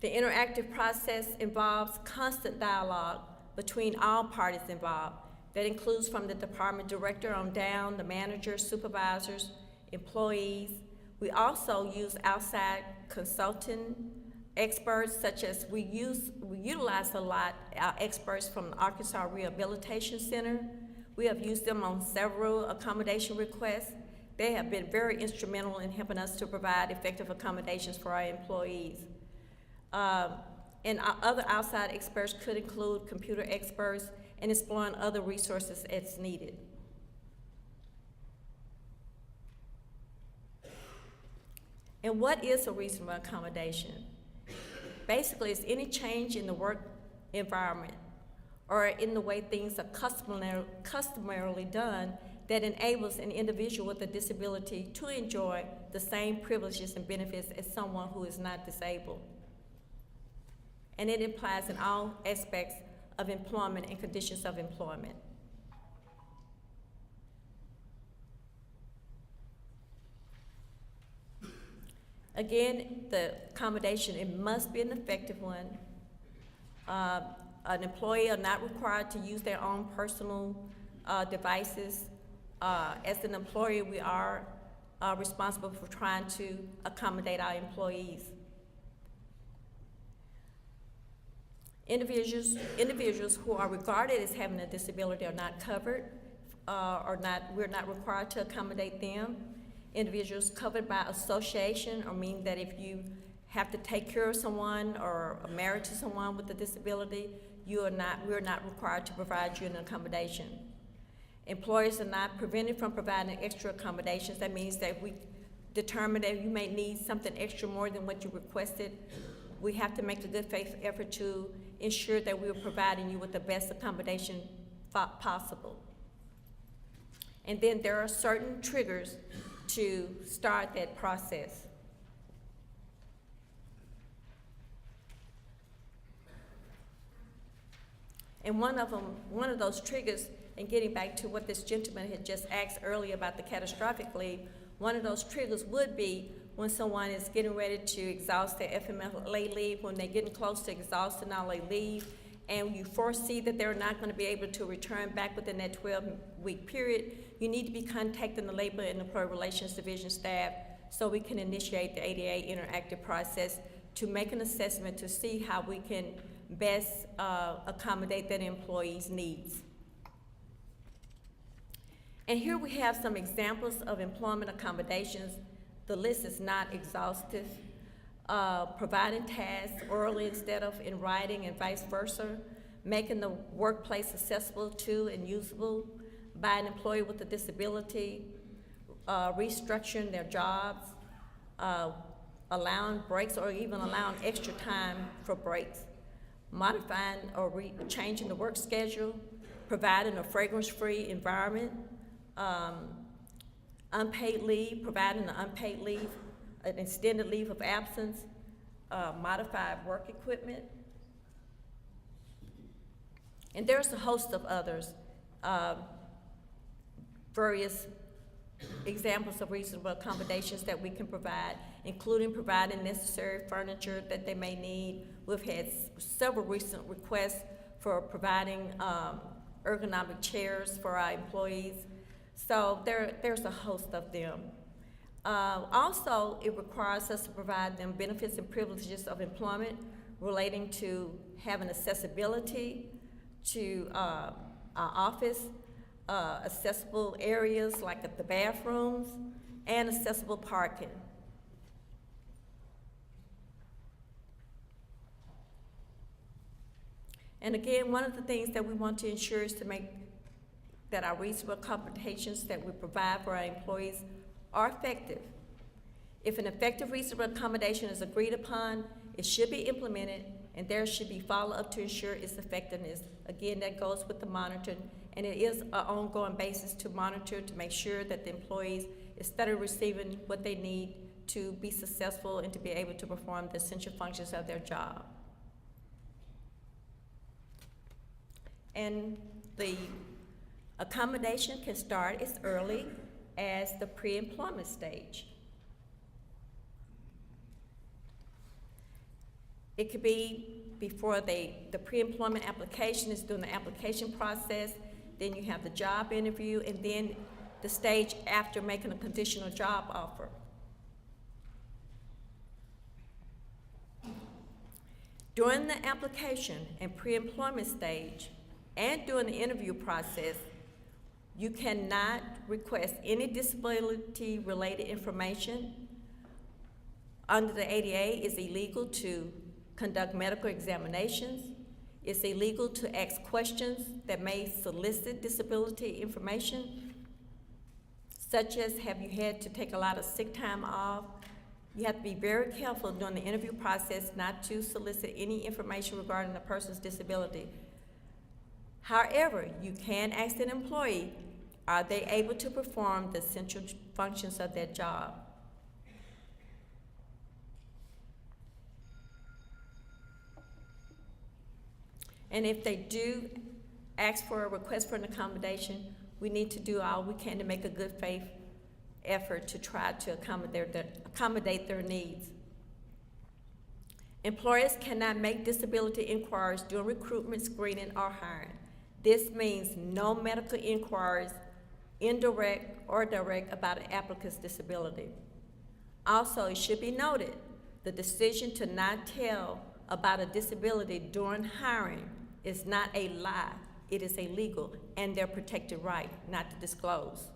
The interactive process involves constant dialogue between all parties involved. That includes from the department director on down, the managers, supervisors, employees. We also use outside consulting experts, such as we utilize a lot our experts from the Arkansas Rehabilitation Center. We have used them on several accommodation requests. They have been very instrumental in helping us to provide effective accommodations for our employees. And our other outside experts could include computer experts and exploring other resources as needed. And what is a reasonable accommodation? Basically, it's any change in the work environment or in the way things are customarily done that enables an individual with a disability to enjoy the same privileges and benefits as someone who is not disabled. And it applies in all aspects of employment and conditions of employment. Again, the accommodation, it must be an effective one. An employee are not required to use their own personal devices. As an employer, we are responsible for trying to accommodate our employees. Individuals who are regarded as having a disability are not covered, we're not required to accommodate them. Individuals covered by association, or mean that if you have to take care of someone or are married to someone with a disability, we're not required to provide you an accommodation. Employers are not prevented from providing extra accommodations. That means that we determine that you may need something extra more than what you requested. We have to make a good faith effort to ensure that we are providing you with the best accommodation possible. And then there are certain triggers to start that process. And one of those triggers, and getting back to what this gentleman had just asked earlier about the catastrophic leave, one of those triggers would be when someone is getting ready to exhaust their FMLA leave, when they're getting close to exhausting all their leave, and you foresee that they're not going to be able to return back within that 12-week period, you need to be contacting the Labor and Employee Relations Division staff so we can initiate the ADAAA interactive process to make an assessment to see how we can best accommodate that employee's needs. And here we have some examples of employment accommodations. The list is not exhaustive. Providing tasks orally instead of in writing and vice versa, making the workplace accessible to and usable by an employee with a disability, restructuring their jobs, allowing breaks or even allowing extra time for breaks, modifying or changing the work schedule, providing a fragrance-free environment, unpaid leave, providing an unpaid leave, an extended leave of absence, modified work equipment. And there's a host of others, various examples of reasonable accommodations that we can provide, including providing necessary furniture that they may need. We've had several recent requests for providing ergonomic chairs for our employees. So there's a host of them. Also, it requires us to provide them benefits and privileges of employment relating to having accessibility to our office, accessible areas like at the bathrooms, and accessible parking. And again, one of the things that we want to ensure is to make that our reasonable accommodations that we provide for our employees are effective. If an effective reasonable accommodation is agreed upon, it should be implemented, and there should be follow-up to ensure its effectiveness. Again, that goes with the monitoring, and it is an ongoing basis to monitor to make sure that the employees is steadily receiving what they need to be successful and to be able to perform the essential functions of their job. And the accommodation can start as early as the pre-employment stage. It could be before the pre-employment application is doing the application process, then you have the job interview, and then the stage after making a conditional job offer. During the application and pre-employment stage, and during the interview process, you cannot request any disability-related information. Under the ADAAA, it's illegal to conduct medical examinations. It's illegal to ask questions that may solicit disability information, such as have you had to take a lot of sick time off. You have to be very careful during the interview process not to solicit any information regarding the person's disability. However, you can ask an employee, are they able to perform the essential functions of their job? And if they do ask for a request for an accommodation, we need to do all we can to make a good faith effort to try to accommodate their needs. Employers cannot make disability inquiries during recruitment, screening, or hiring. This means no medical inquiries, indirect or direct, about an applicant's disability. Also, it should be noted, the decision to not tell about a disability during hiring is not a lie. It is illegal, and their protected right not to disclose.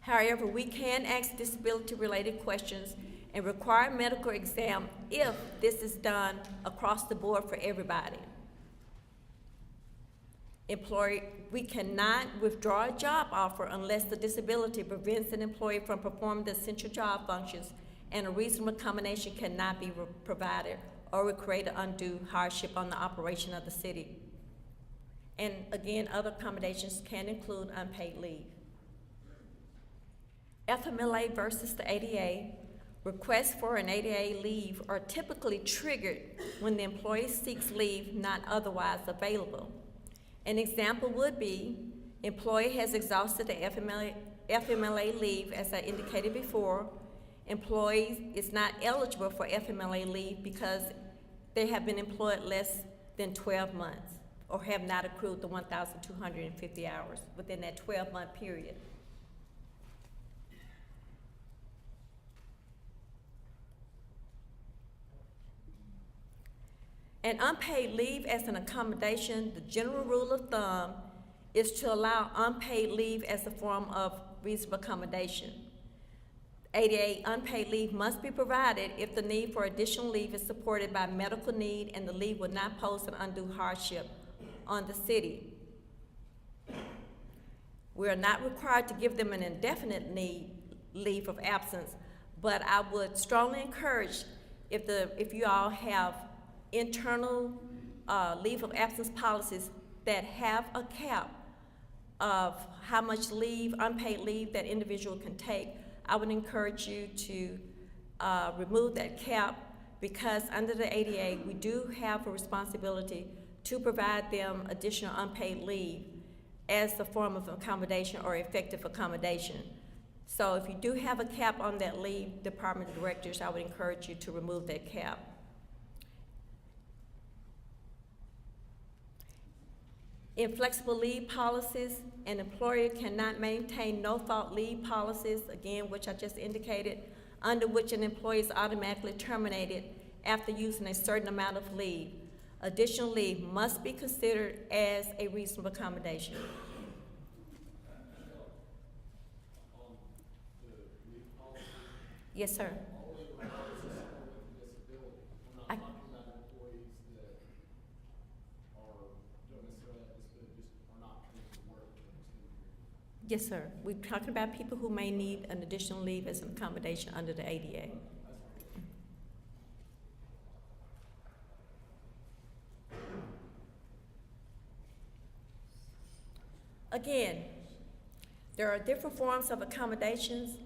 However, we can ask disability-related questions and require medical exam if this is done across the board for everybody. We cannot withdraw a job offer unless the disability prevents an employee from performing the essential job functions, and a reasonable accommodation cannot be provided or will create an undue hardship on the operation of the city. And again, other accommodations can include unpaid leave. FMLA versus the ADAAA, requests for an ADAAA leave are typically triggered when the employee seeks leave not otherwise available. An example would be, employee has exhausted the FMLA leave, as I indicated before. Employee is not eligible for FMLA leave because they have been employed less than 12 months or have not accrued the 1,250 hours within that 12-month period. And unpaid leave as an accommodation, the general rule of thumb is to allow unpaid leave as a form of reasonable accommodation. ADAAA unpaid leave must be provided if the need for additional leave is supported by medical need and the leave would not pose an undue hardship on the city. We are not required to give them an indefinite leave of absence, but I would strongly encourage if you all have internal leave of absence policies that have a cap of how much leave, unpaid leave that individual can take, I would encourage you to remove that cap, because under the ADAAA, we do have a responsibility to provide them additional unpaid leave as a form of accommodation or effective accommodation. So if you do have a cap on that leave, Department of Directors, I would encourage you to remove that cap. Inflexible leave policies, an employer cannot maintain no-fault leave policies, again, which I just indicated, under which an employee is automatically terminated after using a certain amount of leave. Additional leave must be considered as a reasonable accommodation. Yes, sir. I- Yes, sir. We're talking about people who may need an additional leave as an accommodation under the ADAAA. Again, there are different forms of accommodations,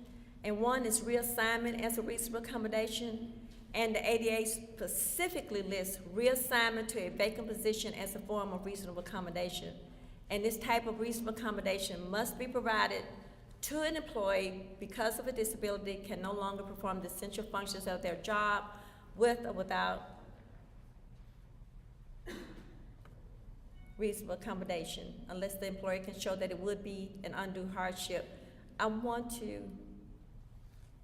and one is reassignment as a reasonable accommodation, and the ADAAA specifically lists reassignment to a vacant position as a form of reasonable accommodation. And this type of reasonable accommodation must be provided to an employee because of a disability, can no longer perform the essential functions of their job with or without reasonable accommodation, unless the employer can show that it would be an undue hardship. I want to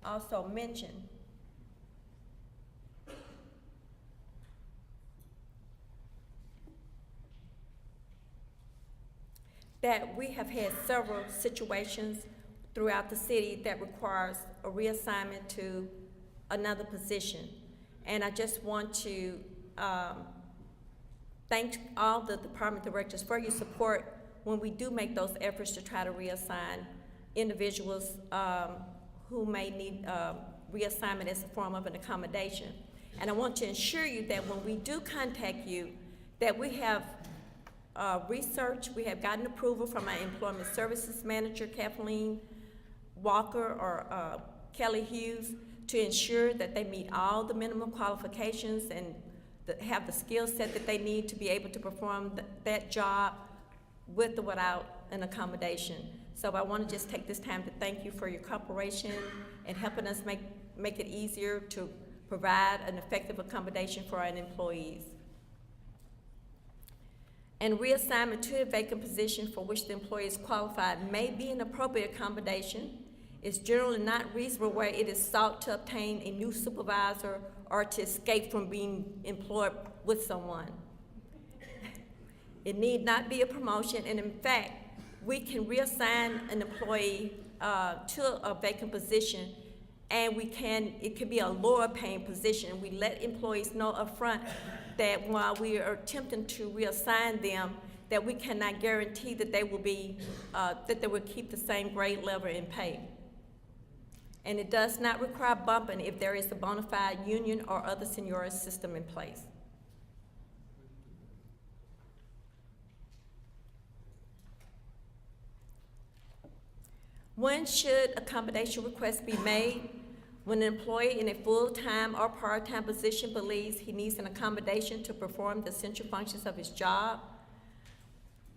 also mention that we have had several situations throughout the city that requires a reassignment to another position. And I just want to thank all the department directors for your support when we do make those efforts to try to reassign individuals who may need reassignment as a form of an accommodation. And I want to assure you that when we do contact you, that we have research, we have gotten approval from our employment services manager, Kathleen Walker or Kelly Hughes, to ensure that they meet all the minimum qualifications and have the skill set that they need to be able to perform that job with or without an accommodation. So I want to just take this time to thank you for your cooperation and helping us make it easier to provide an effective accommodation for our employees. And reassignment to a vacant position for which the employee is qualified may be an appropriate accommodation. It's generally not reasonable where it is sought to obtain a new supervisor or to escape from being employed with someone. It need not be a promotion, and in fact, we can reassign an employee to a vacant position, and it can be a lower paying position. We let employees know upfront that while we are attempting to reassign them, that we cannot guarantee that they will be, that they will keep the same grade level in pay. And it does not require bumping if there is a bona fide union or other seniority system in place. When should accommodation requests be made? When an employee in a full-time or part-time position believes he needs an accommodation to perform the essential functions of his job.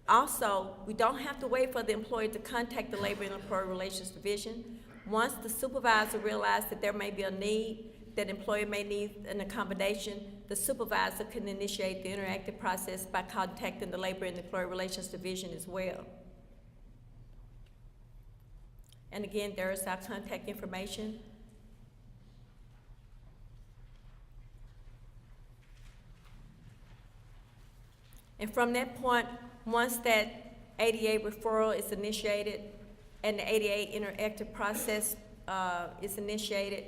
Also, we don't have to wait for the employee to contact the Labor and Employee Relations Division. Once the supervisor realizes that there may be a need, that employee may need an accommodation, the supervisor can initiate the interactive process by contacting the Labor and Employee Relations Division as well. And again, there is our contact information. And from that point, once that ADA referral is initiated and the ADA interactive process is initiated,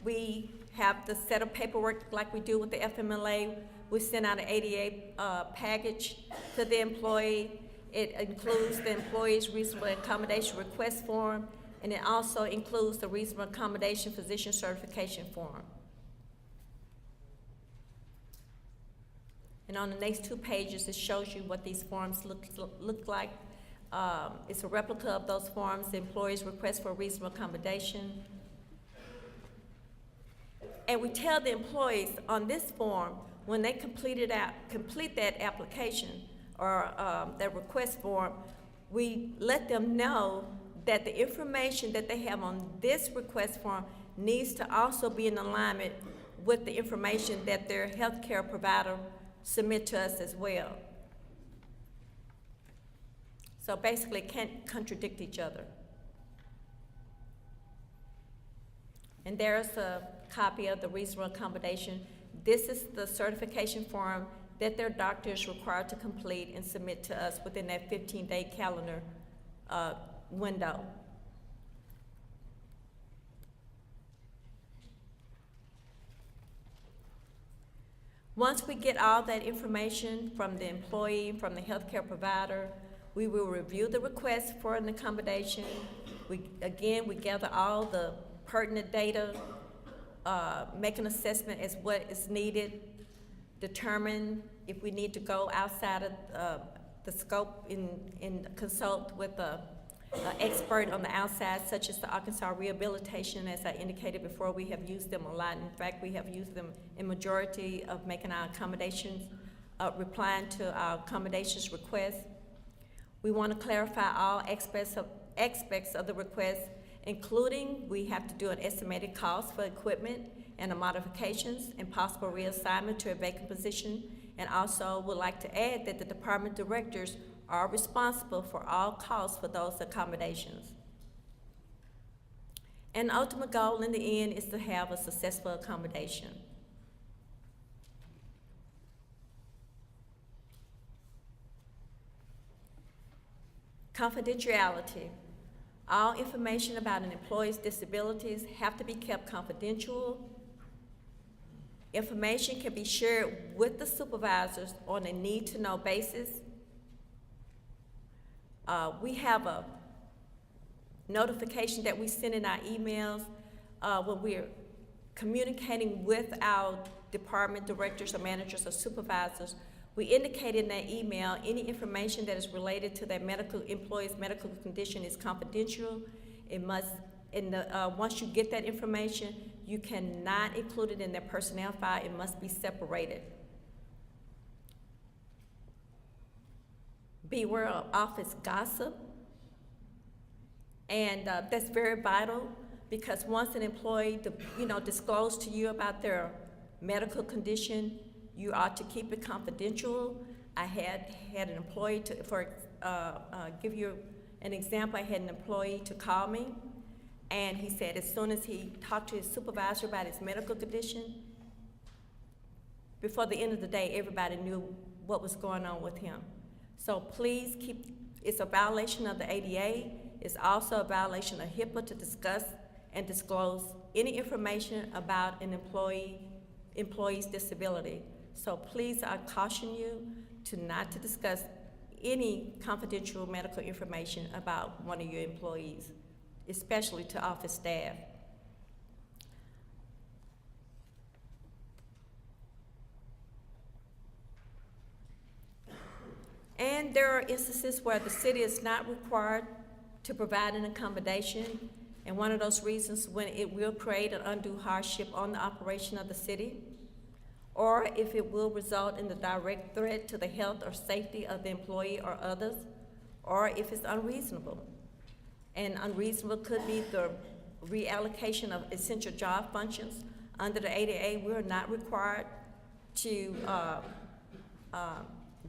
we have the set of paperwork like we do with the FMLA. We send out an ADA package to the employee. It includes the employee's reasonable accommodation request form, and it also includes the reasonable accommodation physician certification form. And on the next 2 pages, it shows you what these forms look like. It's a replica of those forms, the employee's request for reasonable accommodation. And we tell the employees on this form, when they complete that application or that request form, we let them know that the information that they have on this request form needs to also be in alignment with the information that their healthcare provider submit to us as well. So basically, it can't contradict each other. And there's a copy of the reasonable accommodation. This is the certification form that their doctor is required to complete and submit to us within that 15-day calendar window. Once we get all that information from the employee, from the healthcare provider, we will review the request for an accommodation. We gather all the pertinent data, make an assessment as what is needed, determine if we need to go outside of the scope and consult with an expert on the outside, such as the Arkansas Rehabilitation. As I indicated before, we have used them a lot. In fact, we have used them in majority of making our accommodations, replying to our accommodations requests. We want to clarify all aspects of the request, including we have to do an estimated cost for equipment and the modifications and possible reassignment to a vacant position. And also would like to add that the department directors are responsible for all costs for those accommodations. And the ultimate goal in the end is to have a successful accommodation. Confidentiality. All information about an employee's disabilities have to be kept confidential. Information can be shared with the supervisors on a need-to-know basis. We have a notification that we send in our emails when we're communicating with our department directors or managers or supervisors. We indicate in that email any information that is related to that employee's medical condition is confidential. It must, once you get that information, you cannot include it in their personnel file. It must be separated. Beware of office gossip. And that's very vital, because once an employee discloses to you about their medical condition, you ought to keep it confidential. I had an employee give you an example, I had an employee to call me, and he said as soon as he talked to his supervisor about his medical condition, before the end of the day, everybody knew what was going on with him. So please it's a violation of the ADA. It's also a violation of HIPAA to discuss and disclose any information about an employee's disability. So please, I caution you not to discuss any confidential medical information about one of your employees, especially to office staff. And there are instances where the city is not required to provide an accommodation, and one of those reasons when it will create an undue hardship on the operation of the city, or if it will result in the direct threat to the health or safety of the employee or others, or if it's unreasonable. And unreasonable could be the reallocation of essential job functions. Under the ADAA, we're not required to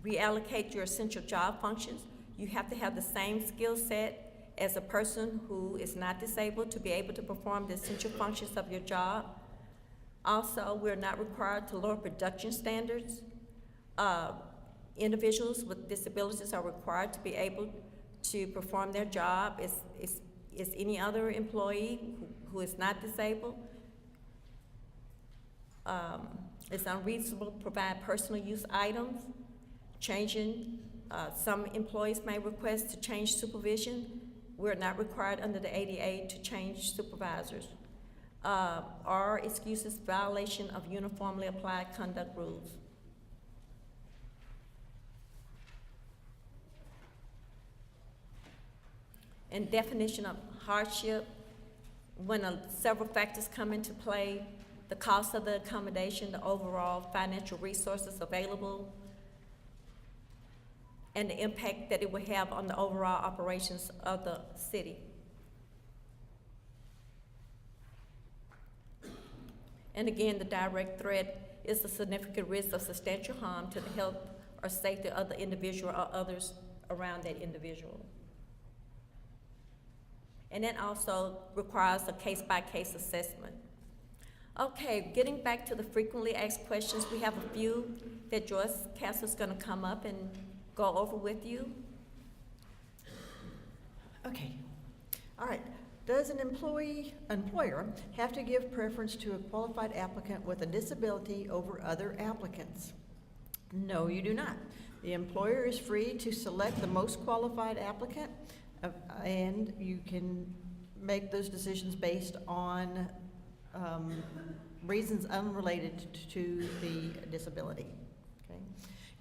reallocate your essential job functions. You have to have the same skill set as a person who is not disabled to be able to perform the essential functions of your job. Also, we're not required to lower production standards. Individuals with disabilities are required to be able to perform their job as any other employee who is not disabled. It's unreasonable to provide personal use items. Some employees may request to change supervision. We're not required under the ADAAA to change supervisors. Or excuses violation of uniformly applied conduct rules. And definition of hardship, when several factors come into play: the cost of the accommodation, the overall financial resources available, and the impact that it will have on the overall operations of the city. And again, the direct threat is the significant risk of substantial harm to the health or safety of the individual or others around that individual. And that also requires a case-by-case assessment. Okay, getting back to the frequently asked questions, we have a few that Joyce Castle's gonna come up and go over with you. Okay, all right. Does an employer have to give preference to a qualified applicant with a disability over other applicants? No, you do not. The employer is free to select the most qualified applicant, and you can make those decisions based on reasons unrelated to the disability. Okay.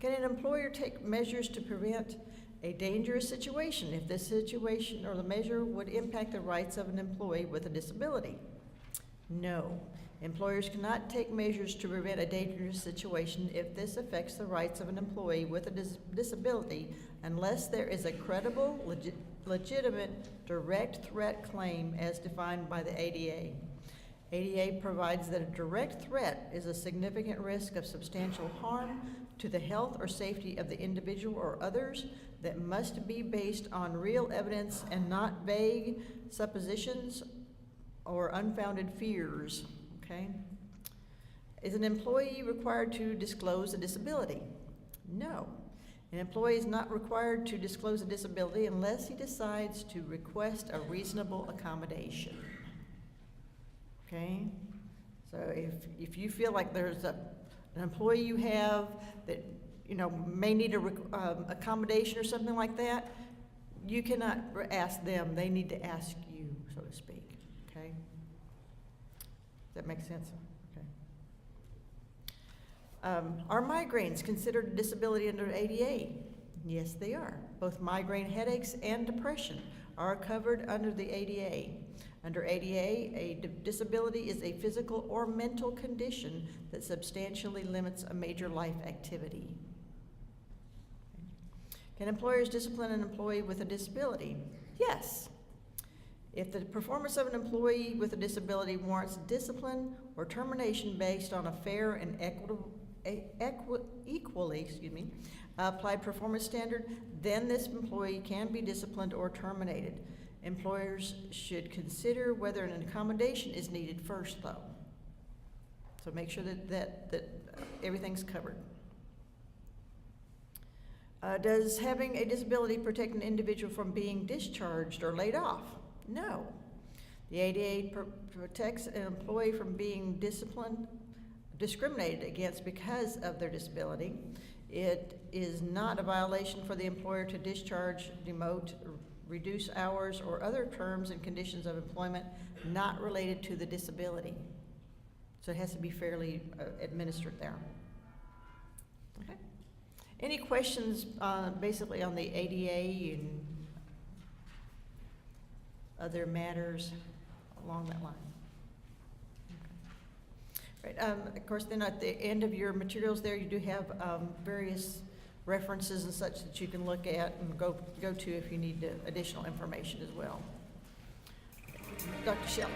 Can an employer take measures to prevent a dangerous situation if this situation or the measure would impact the rights of an employee with a disability? No. Employers cannot take measures to prevent a dangerous situation if this affects the rights of an employee with a disability unless there is a credible, legitimate, direct threat claim as defined by the ADAAA. ADAAA provides that a direct threat is a significant risk of substantial harm to the health or safety of the individual or others that must be based on real evidence and not vague suppositions or unfounded fears. Okay? Is an employee required to disclose a disability? No. An employee is not required to disclose a disability unless he decides to request a reasonable accommodation. Okay? So if you feel like there's an employee you have that may need a accommodation or something like that, you cannot ask them. They need to ask you, so to speak. Okay? Does that make sense? Okay. Are migraines considered a disability under ADAAA? Yes, they are. Both migraine headaches and depression are covered under the ADAAA. Under ADAAA, a disability is a physical or mental condition that substantially limits a major life activity. Can employers discipline an employee with a disability? Yes. If the performance of an employee with a disability warrants discipline or termination based on a fair and equally applied performance standard, then this employee can be disciplined or terminated. Employers should consider whether an accommodation is needed first, though. So make sure that everything's covered. Does having a disability protect an individual from being discharged or laid off? No. The ADAAA protects an employee from being discriminated against because of their disability. It is not a violation for the employer to discharge, demote, reduce hours, or other terms and conditions of employment not related to the disability. So it has to be fairly administered there. Okay. Any questions basically on the ADAAA and other matters along that line? Okay. Right. Of course, then at the end of your materials there, you do have various references and such that you can look at and go to if you need additional information as well. Dr. Shelley.